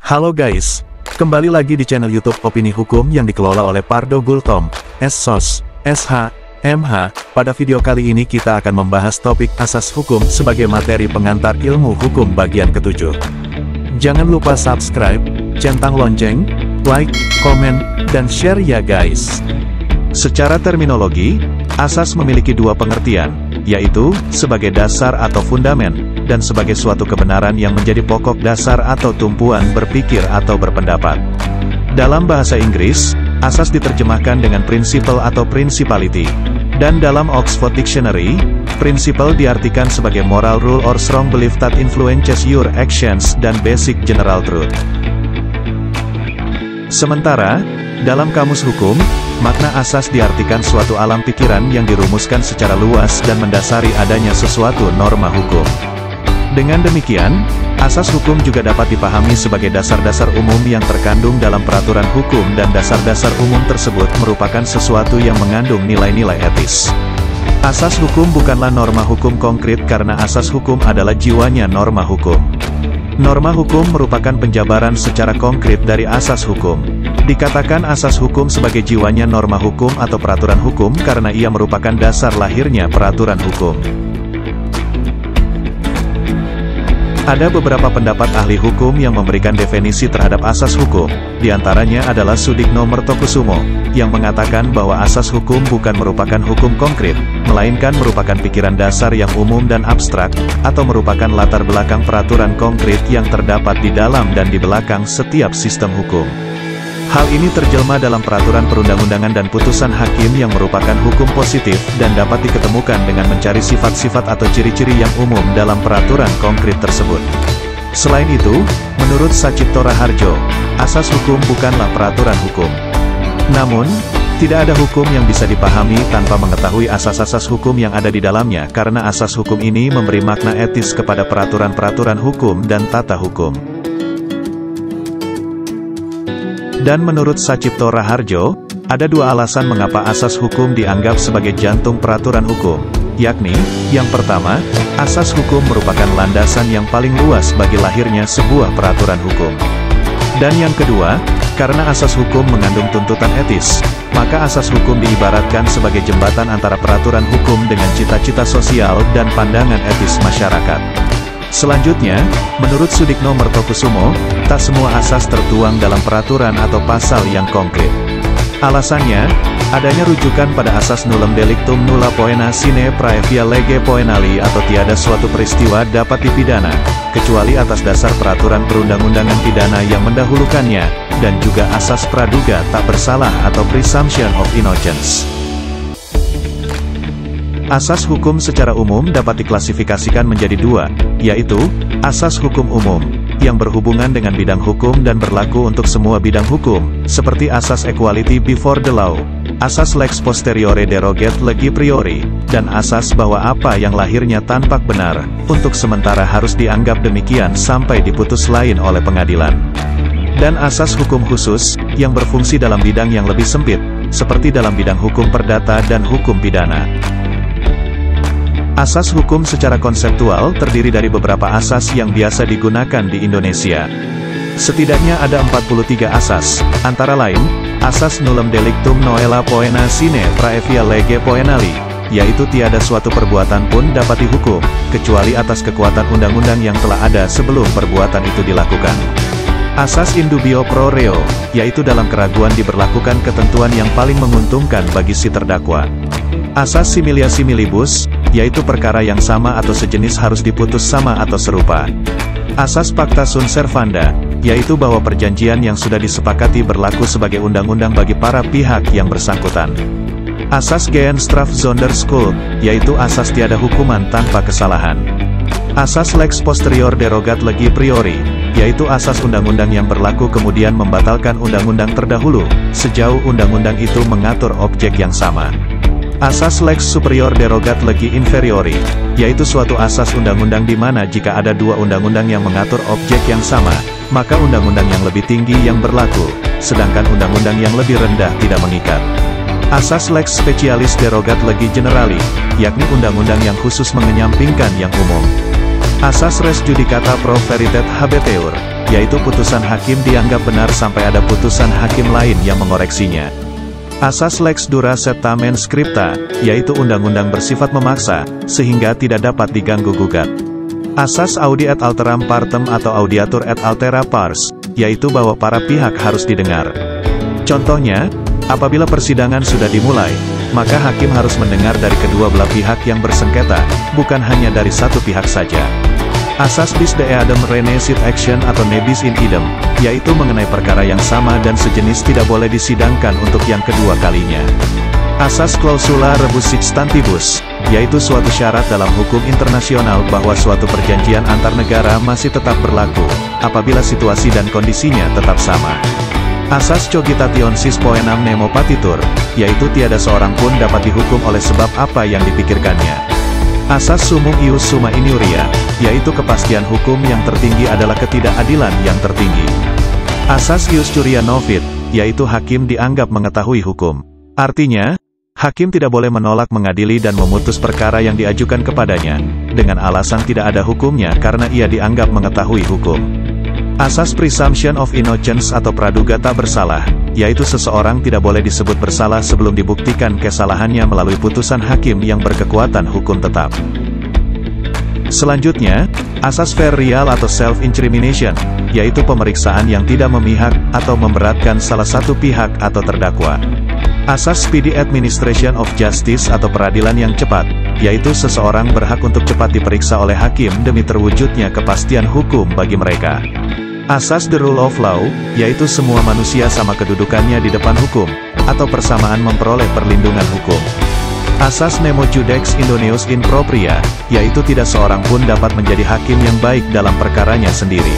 Halo guys, kembali lagi di channel YouTube Opini Hukum yang dikelola oleh Pardo Gultom, SSOS, SH, MH. Pada video kali ini kita akan membahas topik asas hukum sebagai materi pengantar ilmu hukum bagian ke-7. Jangan lupa subscribe, centang lonceng, like, komen, dan share ya guys. Secara terminologi, asas memiliki dua pengertian, yaitu sebagai dasar atau fundamen, dan sebagai suatu kebenaran yang menjadi pokok dasar atau tumpuan berpikir atau berpendapat. Dalam bahasa Inggris, asas diterjemahkan dengan principle atau principality. Dan dalam Oxford Dictionary, principle diartikan sebagai moral rule or strong belief that influences your actions dan basic general truth. Sementara, dalam kamus hukum, makna asas diartikan suatu alam pikiran yang dirumuskan secara luas dan mendasari adanya sesuatu norma hukum. Dengan demikian, asas hukum juga dapat dipahami sebagai dasar-dasar umum yang terkandung dalam peraturan hukum dan dasar-dasar umum tersebut merupakan sesuatu yang mengandung nilai-nilai etis. Asas hukum bukanlah norma hukum konkret karena asas hukum adalah jiwanya norma hukum. Norma hukum merupakan penjabaran secara konkret dari asas hukum. Dikatakan asas hukum sebagai jiwanya norma hukum atau peraturan hukum karena ia merupakan dasar lahirnya peraturan hukum. Ada beberapa pendapat ahli hukum yang memberikan definisi terhadap asas hukum, diantaranya adalah Sudikno Mertokusumo, yang mengatakan bahwa asas hukum bukan merupakan hukum konkret, melainkan merupakan pikiran dasar yang umum dan abstrak, atau merupakan latar belakang peraturan konkret yang terdapat di dalam dan di belakang setiap sistem hukum. Hal ini terjelma dalam peraturan perundang-undangan dan putusan hakim yang merupakan hukum positif dan dapat diketemukan dengan mencari sifat-sifat atau ciri-ciri yang umum dalam peraturan konkret tersebut. Selain itu, menurut Sacipto Raharjo, asas hukum bukanlah peraturan hukum. Namun, tidak ada hukum yang bisa dipahami tanpa mengetahui asas-asas hukum yang ada di dalamnya karena asas hukum ini memberi makna etis kepada peraturan-peraturan hukum dan tata hukum. Dan menurut Sacipto Raharjo, ada dua alasan mengapa asas hukum dianggap sebagai jantung peraturan hukum, yakni, yang pertama, asas hukum merupakan landasan yang paling luas bagi lahirnya sebuah peraturan hukum. Dan yang kedua, karena asas hukum mengandung tuntutan etis, maka asas hukum diibaratkan sebagai jembatan antara peraturan hukum dengan cita-cita sosial dan pandangan etis masyarakat. Selanjutnya, menurut Sudikno Mertokusumo, tak semua asas tertuang dalam peraturan atau pasal yang konkret. Alasannya, adanya rujukan pada asas nullum delictum nulla poena sine praevia lege poenali atau tiada suatu peristiwa dapat dipidana, kecuali atas dasar peraturan perundang-undangan pidana yang mendahulukannya, dan juga asas praduga tak bersalah atau presumption of innocence. Asas hukum secara umum dapat diklasifikasikan menjadi dua, yaitu, asas hukum umum, yang berhubungan dengan bidang hukum dan berlaku untuk semua bidang hukum, seperti asas equality before the law, asas lex posteriore derogat legi priori, dan asas bahwa apa yang lahirnya tampak benar, untuk sementara harus dianggap demikian sampai diputus lain oleh pengadilan. Dan asas hukum khusus, yang berfungsi dalam bidang yang lebih sempit, seperti dalam bidang hukum perdata dan hukum pidana. Asas hukum secara konseptual terdiri dari beberapa asas yang biasa digunakan di Indonesia. Setidaknya ada 43 asas, antara lain, asas nullum delictum noella poena sine praevia lege poenali, yaitu tiada suatu perbuatan pun dapat dihukum, kecuali atas kekuatan undang-undang yang telah ada sebelum perbuatan itu dilakukan. Asas in dubio pro reo, yaitu dalam keraguan diberlakukan ketentuan yang paling menguntungkan bagi si terdakwa. Asas similia similibus, yaitu perkara yang sama atau sejenis harus diputus sama atau serupa. Asas pacta sunt servanda, yaitu bahwa perjanjian yang sudah disepakati berlaku sebagai undang-undang bagi para pihak yang bersangkutan. Asas geen straf zonder schuld, yaitu asas tiada hukuman tanpa kesalahan. Asas lex posterior derogat legi priori, yaitu asas undang-undang yang berlaku kemudian membatalkan undang-undang terdahulu, sejauh undang-undang itu mengatur objek yang sama. Asas lex superior derogat legi inferiori, yaitu suatu asas undang-undang di mana jika ada dua undang-undang yang mengatur objek yang sama, maka undang-undang yang lebih tinggi yang berlaku, sedangkan undang-undang yang lebih rendah tidak mengikat. Asas lex specialis derogat legi generali, yakni undang-undang yang khusus mengenyampingkan yang umum. Asas res judicata pro veritate habeteur, yaitu putusan hakim dianggap benar sampai ada putusan hakim lain yang mengoreksinya. Asas lex dura septamen scripta, yaitu undang-undang bersifat memaksa, sehingga tidak dapat diganggu-gugat. Asas audi et alteram partem atau audiatur et altera pars, yaitu bahwa para pihak harus didengar. Contohnya, apabila persidangan sudah dimulai, maka hakim harus mendengar dari kedua belah pihak yang bersengketa, bukan hanya dari satu pihak saja. Asas bis de eadem rene sit action atau ne bis in idem, yaitu mengenai perkara yang sama dan sejenis tidak boleh disidangkan untuk yang kedua kalinya. Asas clausula rebus substantibus, yaitu suatu syarat dalam hukum internasional bahwa suatu perjanjian antar negara masih tetap berlaku, apabila situasi dan kondisinya tetap sama. Asas cogitation sis poenam nemo patitur, yaitu tiada seorang pun dapat dihukum oleh sebab apa yang dipikirkannya. Asas summum ius summa iniuria, yaitu kepastian hukum yang tertinggi adalah ketidakadilan yang tertinggi. Asas ius curia novit, yaitu hakim dianggap mengetahui hukum. Artinya, hakim tidak boleh menolak mengadili dan memutus perkara yang diajukan kepadanya, dengan alasan tidak ada hukumnya karena ia dianggap mengetahui hukum. Asas presumption of innocence atau praduga tak bersalah, yaitu seseorang tidak boleh disebut bersalah sebelum dibuktikan kesalahannya melalui putusan hakim yang berkekuatan hukum tetap. Selanjutnya, asas fair real atau self-incrimination, yaitu pemeriksaan yang tidak memihak atau memberatkan salah satu pihak atau terdakwa. Asas speedy administration of justice atau peradilan yang cepat, yaitu seseorang berhak untuk cepat diperiksa oleh hakim demi terwujudnya kepastian hukum bagi mereka. Asas the rule of law, yaitu semua manusia sama kedudukannya di depan hukum, atau persamaan memperoleh perlindungan hukum. Asas nemo judex idoneus in propria, yaitu tidak seorang pun dapat menjadi hakim yang baik dalam perkaranya sendiri.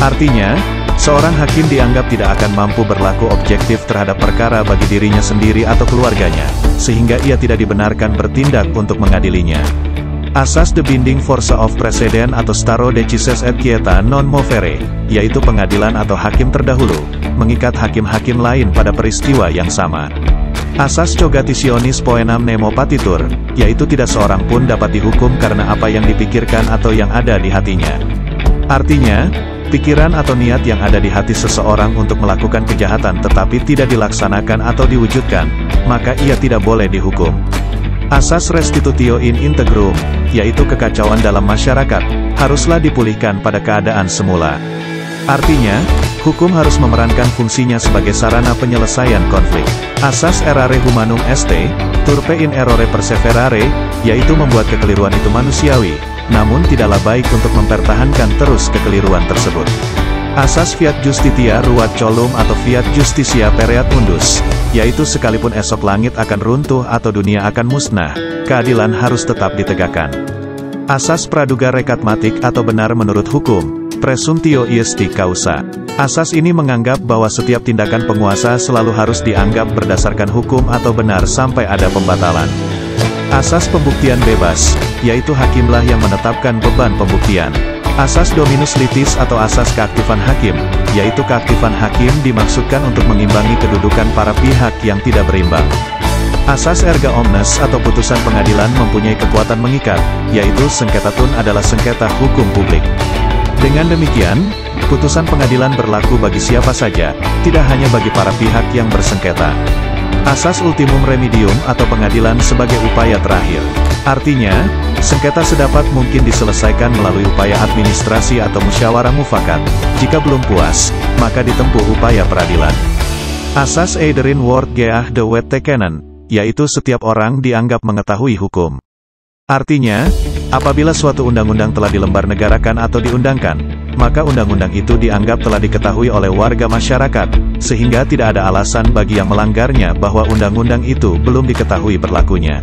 Artinya, seorang hakim dianggap tidak akan mampu berlaku objektif terhadap perkara bagi dirinya sendiri atau keluarganya, sehingga ia tidak dibenarkan bertindak untuk mengadilinya. Asas the binding force of precedent atau stare decisis et quieta non movere, yaitu pengadilan atau hakim terdahulu, mengikat hakim-hakim lain pada peristiwa yang sama. Asas cogitationis poenam nemo patitur, yaitu tidak seorang pun dapat dihukum karena apa yang dipikirkan atau yang ada di hatinya. Artinya, pikiran atau niat yang ada di hati seseorang untuk melakukan kejahatan tetapi tidak dilaksanakan atau diwujudkan, maka ia tidak boleh dihukum. Asas restitutio in integrum, yaitu kekacauan dalam masyarakat, haruslah dipulihkan pada keadaan semula. Artinya, hukum harus memerankan fungsinya sebagai sarana penyelesaian konflik. Asas errare humanum est, turpe in errore perseverare, yaitu membuat kekeliruan itu manusiawi, namun tidaklah baik untuk mempertahankan terus kekeliruan tersebut. Asas fiat justitia ruat colum atau fiat justitia pereat undus, yaitu sekalipun esok langit akan runtuh atau dunia akan musnah, keadilan harus tetap ditegakkan. Asas praduga rekatmatik atau benar menurut hukum, presumptio iesti causa. Asas ini menganggap bahwa setiap tindakan penguasa selalu harus dianggap berdasarkan hukum atau benar sampai ada pembatalan. Asas pembuktian bebas, yaitu hakimlah yang menetapkan beban pembuktian. Asas dominus litis atau asas keaktifan hakim, yaitu keaktifan hakim dimaksudkan untuk mengimbangi kedudukan para pihak yang tidak berimbang. Asas erga omnes atau putusan pengadilan mempunyai kekuatan mengikat, yaitu sengketatun adalah sengketa hukum publik. Dengan demikian, putusan pengadilan berlaku bagi siapa saja, tidak hanya bagi para pihak yang bersengketa. Asas ultimum remedium atau pengadilan sebagai upaya terakhir. Artinya, sengketa sedapat mungkin diselesaikan melalui upaya administrasi atau musyawarah mufakat. Jika belum puas, maka ditempuh upaya peradilan. Asas iedereen wordt geacht de wet te kennen, yaitu setiap orang dianggap mengetahui hukum. Artinya, apabila suatu undang-undang telah dilembar negarakan atau diundangkan, maka undang-undang itu dianggap telah diketahui oleh warga masyarakat, sehingga tidak ada alasan bagi yang melanggarnya bahwa undang-undang itu belum diketahui berlakunya.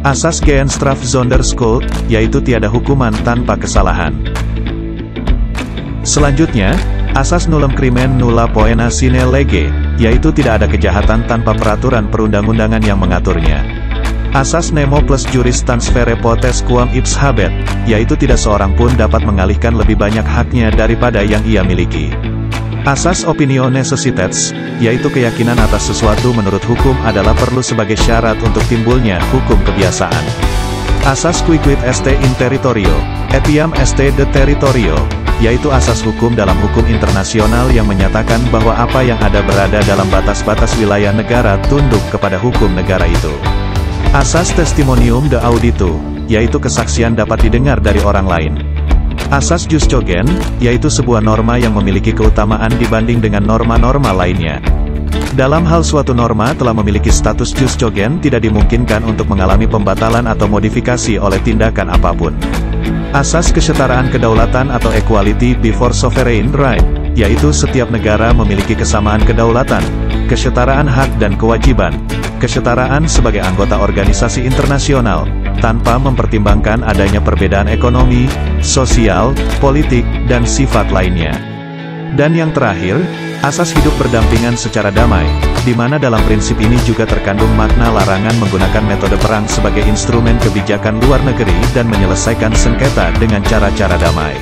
Asas geen straf zonder schuld, yaitu tiada hukuman tanpa kesalahan. Selanjutnya, asas nullum crimen nulla poena sine lege, yaitu tidak ada kejahatan tanpa peraturan perundang-undangan yang mengaturnya. Asas nemo plus juris transfere potes quam ipse habet, yaitu tidak seorang pun dapat mengalihkan lebih banyak haknya daripada yang ia miliki. Asas opinio necessitates, yaitu keyakinan atas sesuatu menurut hukum adalah perlu sebagai syarat untuk timbulnya hukum kebiasaan. Asas quiquid est in territorio, Etiam est de territorio, yaitu asas hukum dalam hukum internasional yang menyatakan bahwa apa yang ada berada dalam batas-batas wilayah negara tunduk kepada hukum negara itu. Asas testimonium de auditu, yaitu kesaksian dapat didengar dari orang lain. Asas jus cogens, yaitu sebuah norma yang memiliki keutamaan dibanding dengan norma-norma lainnya. Dalam hal suatu norma telah memiliki status jus cogens, tidak dimungkinkan untuk mengalami pembatalan atau modifikasi oleh tindakan apapun. Asas kesetaraan kedaulatan atau equality before sovereign right, yaitu setiap negara memiliki kesamaan kedaulatan, kesetaraan hak dan kewajiban, kesetaraan sebagai anggota organisasi internasional, tanpa mempertimbangkan adanya perbedaan ekonomi, sosial, politik, dan sifat lainnya. Dan yang terakhir, asas hidup berdampingan secara damai, di mana dalam prinsip ini juga terkandung makna larangan menggunakan metode perang sebagai instrumen kebijakan luar negeri dan menyelesaikan sengketa dengan cara-cara damai.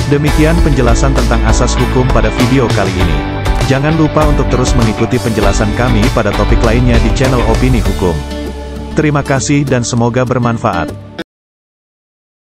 Demikian penjelasan tentang asas hukum pada video kali ini. Jangan lupa untuk terus mengikuti penjelasan kami pada topik lainnya di channel Opini Hukum. Terima kasih dan semoga bermanfaat.